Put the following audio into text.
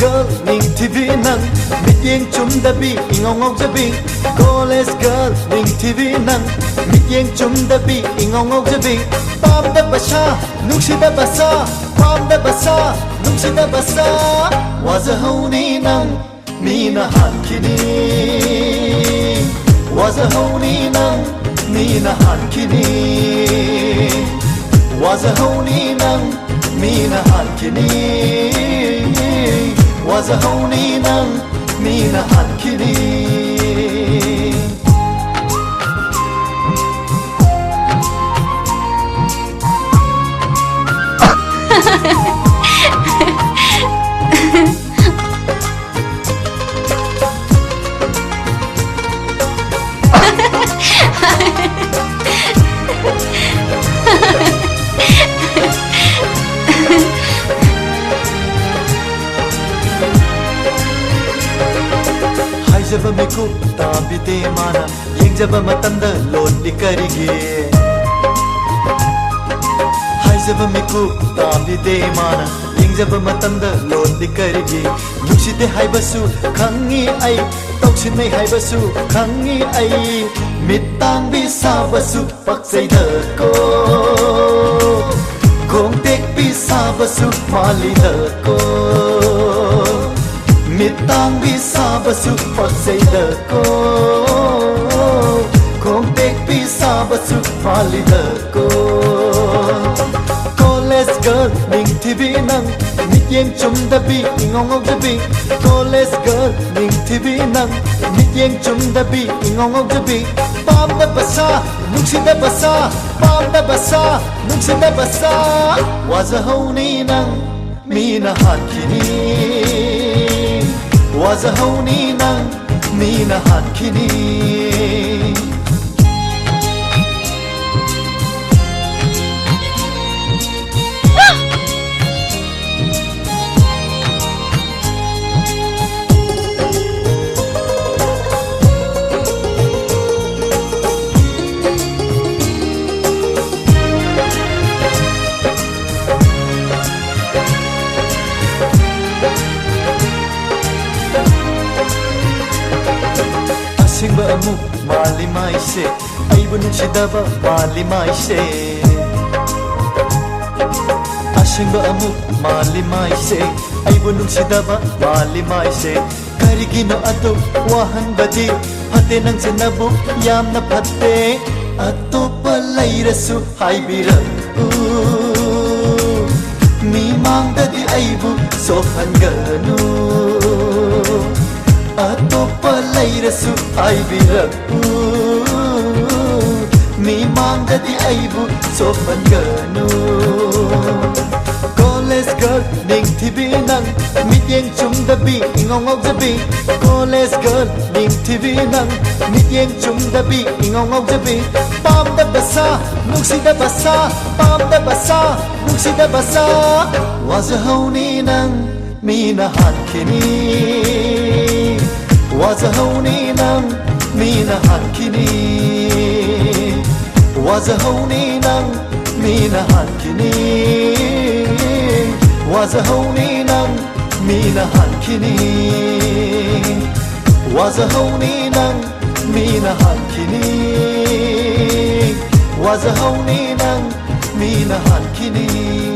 girl ning TV nang mit yeng chum da bi ingong ngong jabi College girl ning TV nang mit yeng chum da bi ingong ngong jabi pam da basha nungsi da basa pam da basa nungsi da basa was a honey nang mina han kini was a honey nang mina han kini was a honey nang mina han kini was a honey nang mina han kini जब मिकु ताबिते माना young जब मतंद lolly करिगे हाय जब मिकु ताबिते माना young जब मतंद lolly करिगे नुसिते हाय बसु खंगी आई तोक्सिनै हाय बसु खंगी आई मितांग बिसा बसु पक्सै धको गोंगटेक बिसा बसु माली धको mitang bisa basu paksay dako kontek bisa basu pali dako college girl ning TV nang mit yeng chum dabi ingong dabi college girl ning TV nang mit yeng chum dabi ingong dabi pam da basa nungsi da basa pam da basa nungsi da basa was a honey nang mina han kini was a honey nang mina han kini Singba amu mali mai se ai bunung sidaba mali mai se Asingba amu mali mai se ai bunung sidaba mali mai se karigino ato wahan badi hate nang sinabu yam na phatte ato palairasu haibira mi mangdadi aibu sofanganu atoppa lairasu haibiraku mi mangdadi aibu sofanganu college girl ning TV nang mit yeng chum dabi ingong jabi college girl ning TV nang mit yeng chum dabi ingong jabi pam da basa nungsi da basa pam da basa nungsi da basa was a honey nang mina han kini was a honey nang mina han kini was a honey nang mina han kini was a honey nang mina han kini was a honey nang mina han kini was a honey nang mina han kini